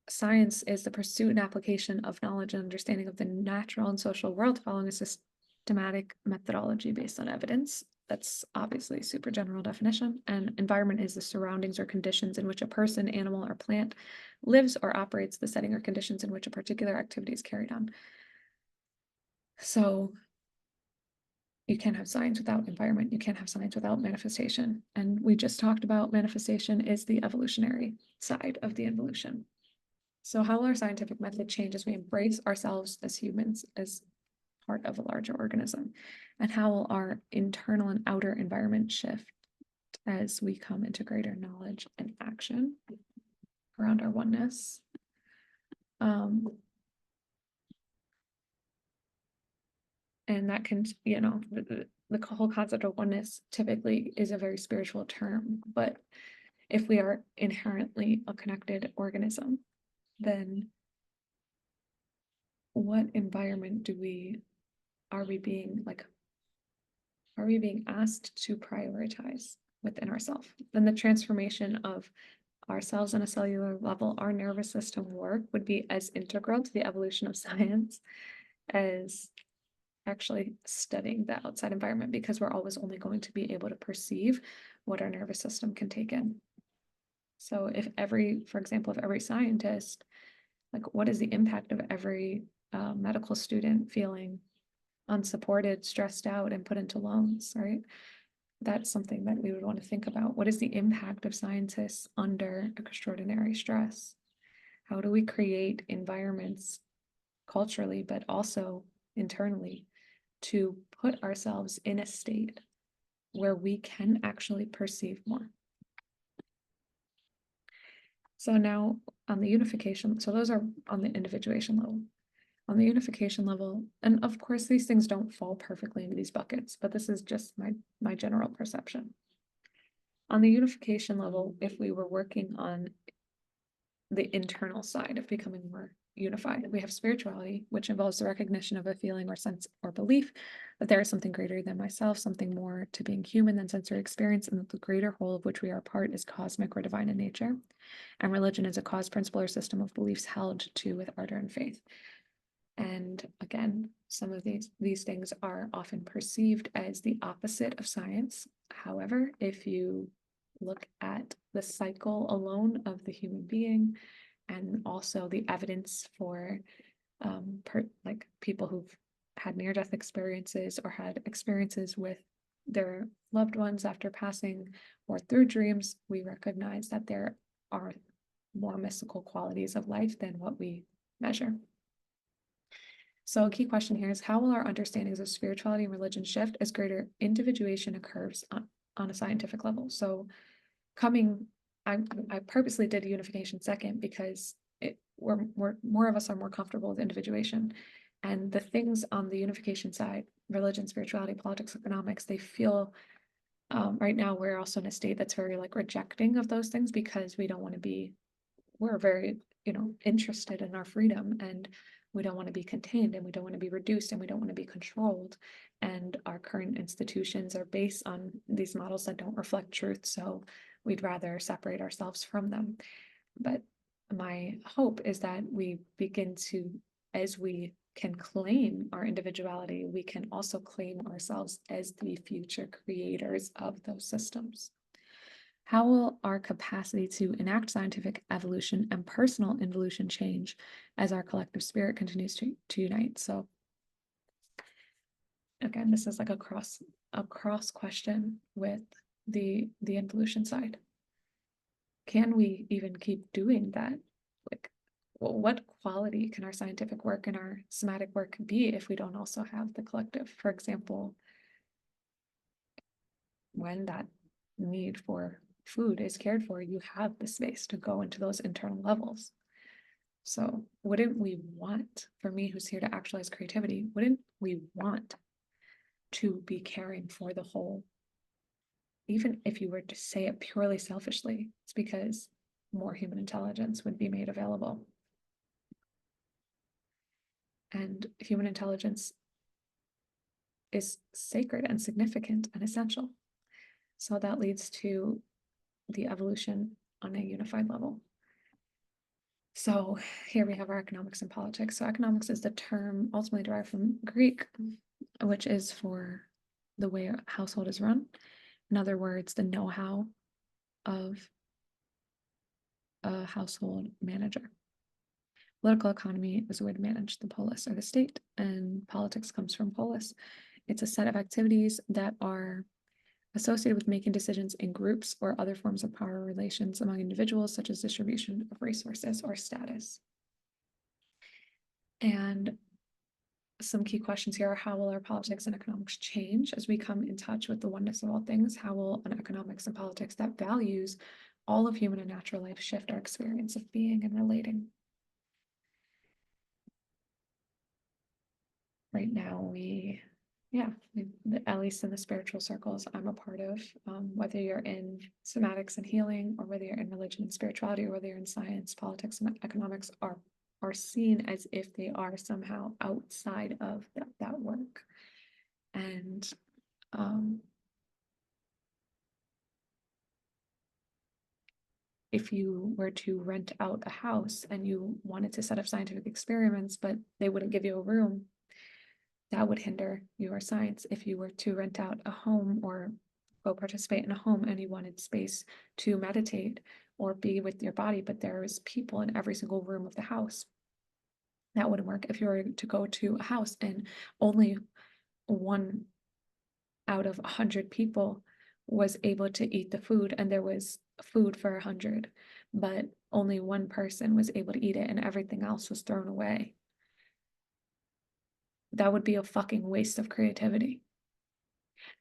science is the pursuit and application of knowledge and understanding of the natural and social world following a systematic methodology based on evidence. That's obviously a super general definition. And environment is the surroundings or conditions in which a person, animal, or plant lives or operates, the setting or conditions in which a particular activity is carried on. So you can't have science without environment. You can't have science without manifestation. And we just talked about manifestation is the evolutionary side of the involution. So how will our scientific method change as we embrace ourselves as humans, as part of a larger organism? And how will our internal and outer environment shift as we come into greater knowledge and action around our oneness? And that can, the whole concept of oneness typically is a very spiritual term, but if we are inherently a connected organism, then what environment are we being asked to prioritize within ourselves? Then the transformation of ourselves on a cellular level, our nervous system work would be as integral to the evolution of science as actually studying the outside environment, because we're always only going to be able to perceive what our nervous system can take in. So if for example, if every scientist, like what is the impact of every medical student feeling unsupported, stressed out, and put into loans, right? That's something that we would want to think about. What is the impact of scientists under extraordinary stress? How do we create environments culturally, but also internally, to put ourselves in a state where we can actually perceive more? So now on the unification, so those are on the individuation level. On the unification level, and of course these things don't fall perfectly into these buckets, but this is just my general perception. On the unification level, if we were working on the internal side of becoming more unified, we have spirituality, which involves the recognition of a feeling or sense or belief that there is something greater than myself, something more to being human than sensory experience, and that the greater whole of which we are part is cosmic or divine in nature. And religion is a cause, principle, or system of beliefs held to with ardor and faith. And again, some of these things are often perceived as the opposite of science. However, if you look at the cycle alone of the human being, and also the evidence for like people who've had near-death experiences or had experiences with their loved ones after passing or through dreams, we recognize that there are more mystical qualities of life than what we measure. So a key question here is, how will our understandings of spirituality and religion shift as greater individuation occurs on a scientific level? So I purposely did unification second because we're more of us are more comfortable with individuation. And the things on the unification side, religion, spirituality, politics, economics, they feel right now we're also in a state that's very like rejecting of those things because we don't want to be, we're very, interested in our freedom, and we don't want to be contained, and we don't want to be reduced, and we don't want to be controlled. And our current institutions are based on these models that don't reflect truth. So we'd rather separate ourselves from them. But my hope is that we begin to, as we can claim our individuality, we can also claim ourselves as the future creators of those systems. How will our capacity to enact scientific evolution and personal involution change as our collective spirit continues to unite? So again, this is like a cross question with the involution side. Can we even keep doing that? Like, well, what quality can our scientific work and our somatic work be if we don't also have the collective? For example, when that need for food is cared for, you have the space to go into those internal levels. So wouldn't we want, for me who's here to actualize creativity, wouldn't we want to be caring for the whole? Even if you were to say it purely selfishly, it's because more human intelligence would be made available. And human intelligence is sacred and significant and essential. So that leads to the evolution on a unified level. So here we have our economics and politics. So economics is the term ultimately derived from Greek, which is for the way a household is run. In other words, the know-how of a household manager. Political economy is a way to manage the polis or the state, and politics comes from polis. It's a set of activities that are associated with making decisions in groups or other forms of power relations among individuals, such as distribution of resources or status. And some key questions here are, how will our politics and economics change as we come in touch with the oneness of all things? How will an economics and politics that values all of human and natural life shift our experience of being and relating? Right now, at least in the spiritual circles I'm a part of, whether you're in somatics and healing, or whether you're in religion and spirituality, or whether you're in science, politics, and economics, are seen as if they are somehow outside of that work. And if you were to rent out a house and you wanted to set up scientific experiments, but they wouldn't give you a room, that would hinder your science. If you were to rent out a home or go participate in a home and you wanted space to meditate, or be with your body, but there is people in every single room of the house. That wouldn't work. If you were to go to a house and only 1 out of 100 people was able to eat the food, and there was food for 100, but only 1 person was able to eat it and everything else was thrown away, that would be a fucking waste of creativity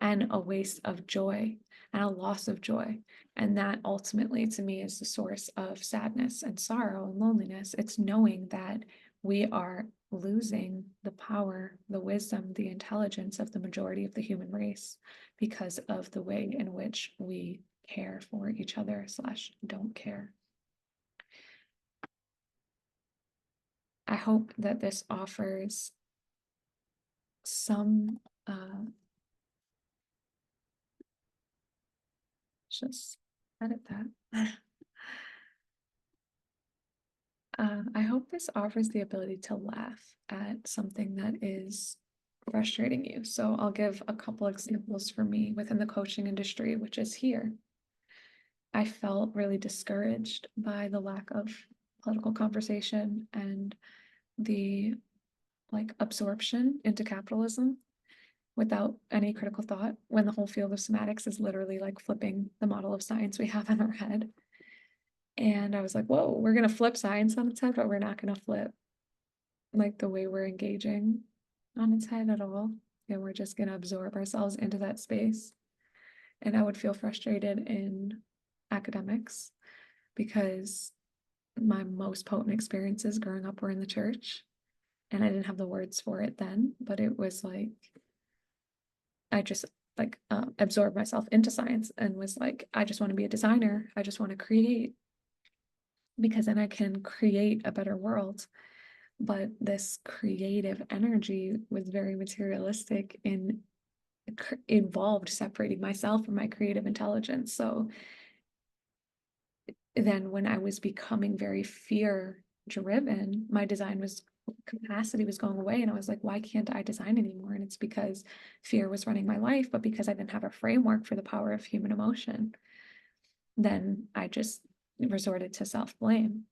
and a waste of joy and a loss of joy. And that ultimately, to me, is the source of sadness and sorrow and loneliness. It's knowing that we are losing the power, the wisdom, the intelligence of the majority of the human race because of the way in which we care for each other / don't care. I hope that this offers some just edit that. I hope this offers the ability to laugh at something that is frustrating you. So I'll give a couple examples for me within the coaching industry, which is here. I felt really discouraged by the lack of political conversation and the absorption into capitalism without any critical thought, when the whole field of somatics is literally like flipping the model of science we have in our head. And I was like, whoa, we're going to flip science on its head, but we're not going to flip like the way we're engaging on its head at all. And we're just going to absorb ourselves into that space. And I would feel frustrated in academics because my most potent experiences growing up were in the church. And I didn't have the words for it then, but it was like, I just absorbed myself into science and was like, I just want to be a designer. I just want to create, because then I can create a better world. But this creative energy was very materialistic and involved separating myself from my creative intelligence. So then when I was becoming very fear driven, my design capacity was going away, and I was like, why can't I design anymore? And it's because fear was running my life, but because I didn't have a framework for the power of human emotion, then I just resorted to self-blame.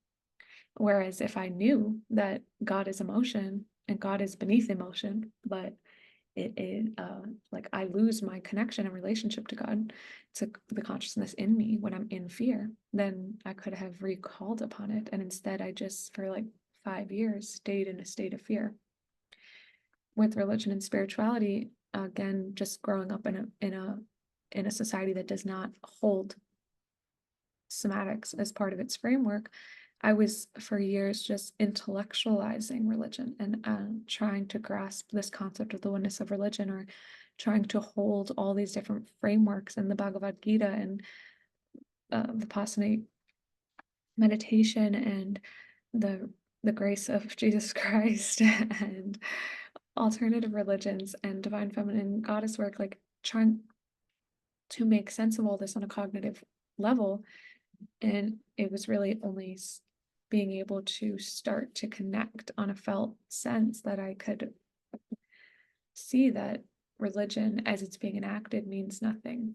Whereas if I knew that God is emotion and God is beneath emotion, but it is like I lose my connection and relationship to God, to the consciousness in me when I'm in fear, then I could have recalled upon it. And instead I just, for like 5 years, stayed in a state of fear. With religion and spirituality, again, just growing up in a society that does not hold somatics as part of its framework, I was for years just intellectualizing religion and trying to grasp this concept of the oneness of religion, or trying to hold all these different frameworks in the Bhagavad Gita and Vipassana meditation and the grace of Jesus Christ and alternative religions and divine feminine goddess work, like trying to make sense of all this on a cognitive level. And it was really only being able to start to connect on a felt sense that I could see that religion as it's being enacted means nothing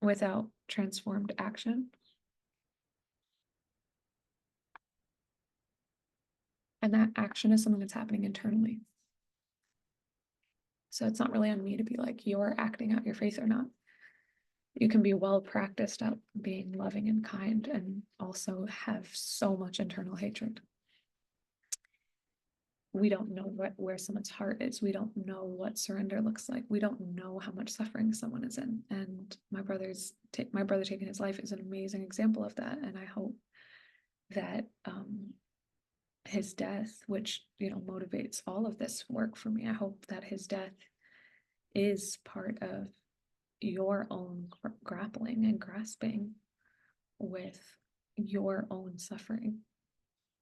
without transformed action. And that action is something that's happening internally. So it's not really on me to be like, you're acting out your faith or not. You can be well practiced at being loving and kind and also have so much internal hatred. We don't know where someone's heart is. We don't know what surrender looks like. We don't know how much suffering someone is in. And my brother taking his life is an amazing example of that. And I hope that his death, which motivates all of this work for me, I hope that his death is part of your own grappling and grasping with your own suffering.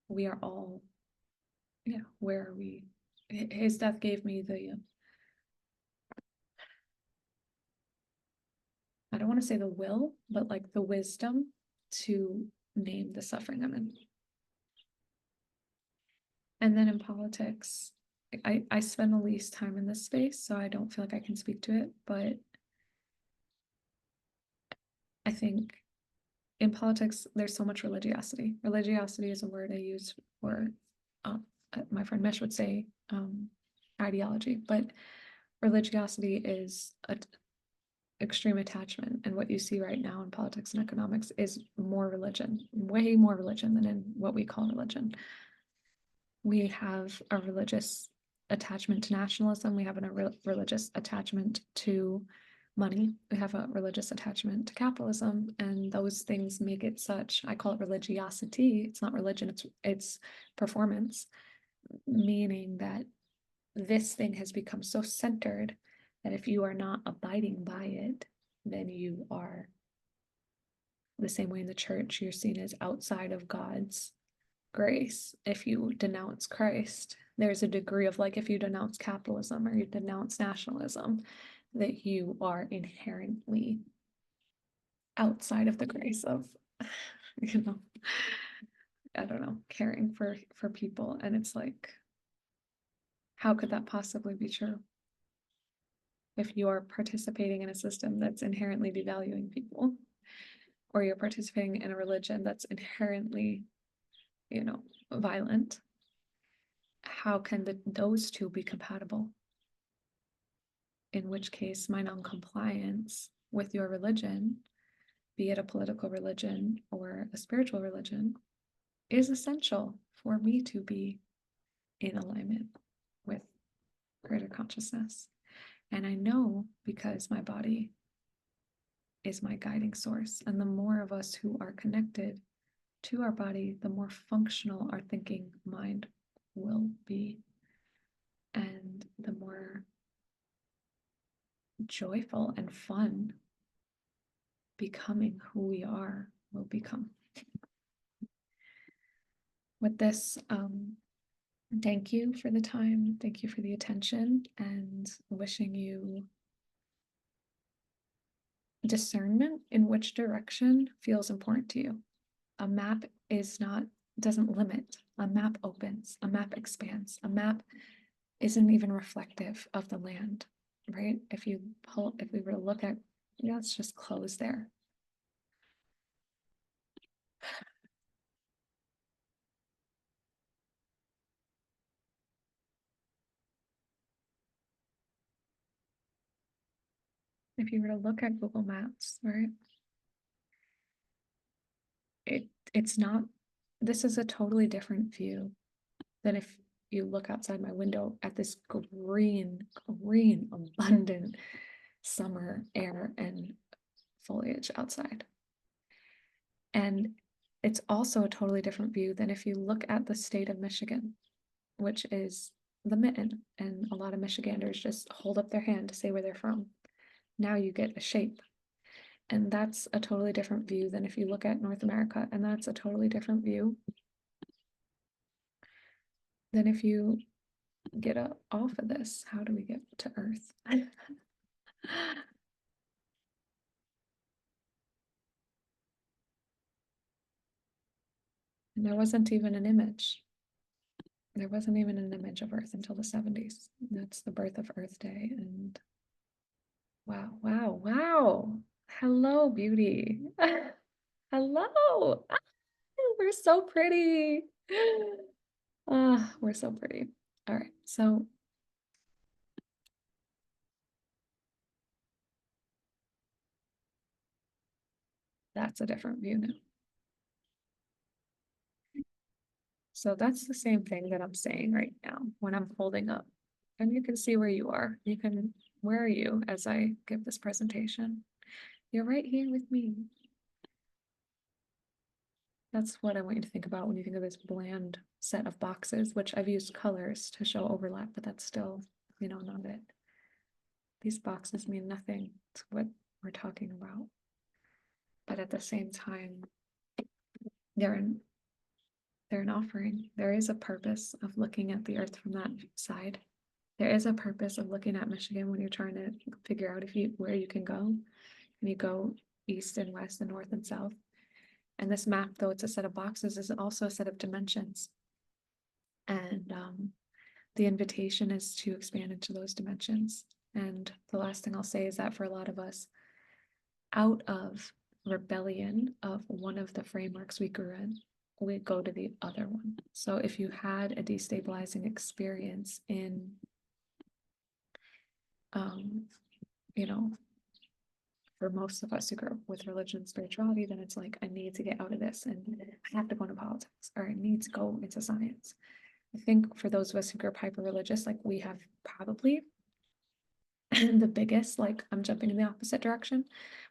We are all, where are we? His death gave me I don't want to say the will, but like the wisdom to name the suffering I'm in. And then in politics, I spend the least time in this space, so I don't feel like I can speak to it, but I think in politics, there's so much religiosity. Religiosity is a word I use for, my friend Mish would say, ideology, but religiosity is an extreme attachment. And what you see right now in politics and economics is more religion, way more religion than in what we call religion. We have a religious attachment to nationalism. We have a religious attachment to money. We have a religious attachment to capitalism, and those things make it such, I call it religiosity. It's not religion, it's performance, meaning that this thing has become so centered that if you are not abiding by it, then you are the same way in the church, you're seen as outside of God's grace. If you denounce Christ, there's a degree of, like, if you denounce capitalism or you denounce nationalism, that you are inherently outside of the grace of, you know, I don't know, caring for people. And it's like, how could that possibly be true if you're participating in a system that's inherently devaluing people, or you're participating in a religion that's inherently, you know, violent? How can those two be compatible? In which case, my non-compliance with your religion, be it a political religion or a spiritual religion, is essential for me to be in alignment with greater consciousness. And I know because my body is my guiding source. And the more of us who are connected to our body, the more functional our thinking mind will be. And the more joyful and fun becoming who we are will become. With this, thank you for the time, thank you for the attention, and wishing you discernment in which direction feels important to you. A map doesn't limit. A map opens, a map expands. A map isn't even reflective of the land, right? If we were to look at, let's just close there. If you were to look at Google Maps, right? It's not, this is a totally different view than if you look outside my window at this green, abundant summer air and foliage outside. And it's also a totally different view than if you look at the state of Michigan, which is the mitten, and a lot of Michiganders just hold up their hand to say where they're from. Now you get a shape. And that's a totally different view than if you look at North America, and that's a totally different view than if you get off of this. How do we get to Earth? And there wasn't even an image. There wasn't even an image of Earth until the 70s. That's the birth of Earth Day. And wow, wow, wow. Hello, beauty. Hello. Ah, we're so pretty. We're so pretty. All right, so that's a different view now. So that's the same thing that I'm saying right now when I'm holding up. And you can see where you are. Where are you as I give this presentation? You're right here with me. That's what I want you to think about when you think of this bland set of boxes, which I've used colors to show overlap, but that's still, not it. These boxes mean nothing to what we're talking about. But at the same time, they're an offering. There is a purpose of looking at the earth from that side. There is a purpose of looking at Michigan when you're trying to figure out where you can go. And you go east and west and north and south. And this map, though it's a set of boxes, is also a set of dimensions. And the invitation is to expand into those dimensions. And the last thing I'll say is that for a lot of us, out of rebellion of one of the frameworks we grew in, we go to the other one. So if you had a destabilizing experience in, you know, for most of us who grew up with religion and spirituality, then it's like, I need to get out of this and I have to go into politics, or I need to go into science. I think for those of us who grew up hyper religious, like we have probably the biggest, like I'm jumping in the opposite direction.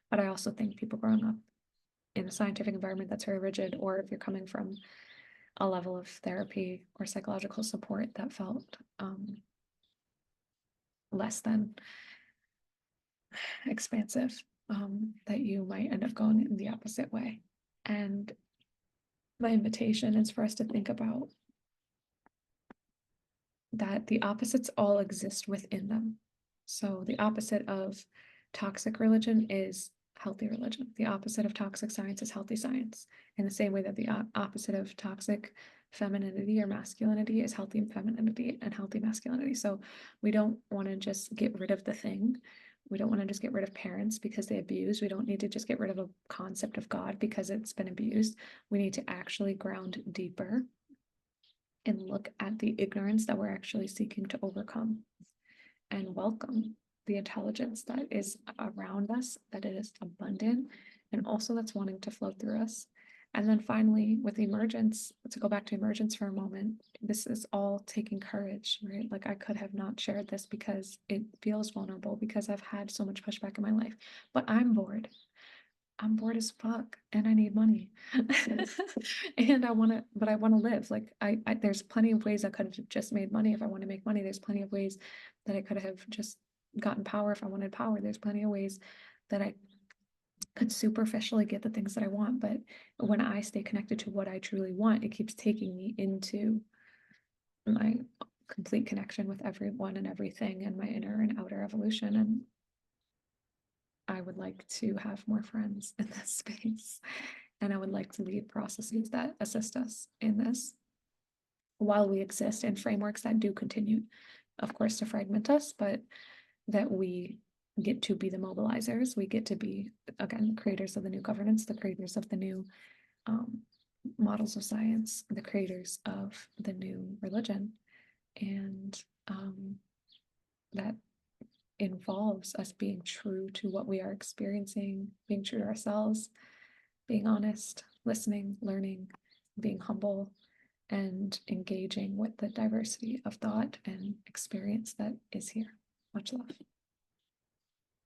But I also think people growing up in a scientific environment that's very rigid, or if you're coming from a level of therapy or psychological support that felt less than expansive, that you might end up going in the opposite way. And my invitation is for us to think about that the opposites all exist within them. So the opposite of toxic religion is healthy religion. The opposite of toxic science is healthy science. In the same way that the opposite of toxic femininity or masculinity is healthy femininity and healthy masculinity. So we don't want to just get rid of the thing. We don't want to just get rid of parents because they abuse. We don't need to just get rid of a concept of God because it's been abused. We need to actually ground deeper and look at the ignorance that we're actually seeking to overcome and welcome the intelligence that is around us, that it is abundant, and also that's wanting to flow through us. And then finally, with emergence, to go back to emergence for a moment, this is all taking courage, right? Like I could have not shared this because it feels vulnerable, because I've had so much pushback in my life, but I'm bored. I'm bored as fuck and I need money. And I want to, but I want to live. Like there's plenty of ways I could have just made money if I want to make money. There's plenty of ways that I could have just gotten power if I wanted power. There's plenty of ways that I could superficially get the things that I want. But when I stay connected to what I truly want, it keeps taking me into my complete connection with everyone and everything and my inner and outer evolution. And I would like to have more friends in this space. And I would like to lead processes that assist us in this while we exist in frameworks that do continue, of course, to fragment us, but that we get to be the mobilizers. We get to be, again, the creators of the new governance, the creators of the new models of science, the creators of the new religion. And that involves us being true to what we are experiencing, being true to ourselves, being honest, listening, learning, being humble, and engaging with the diversity of thought and experience that is here. Much love.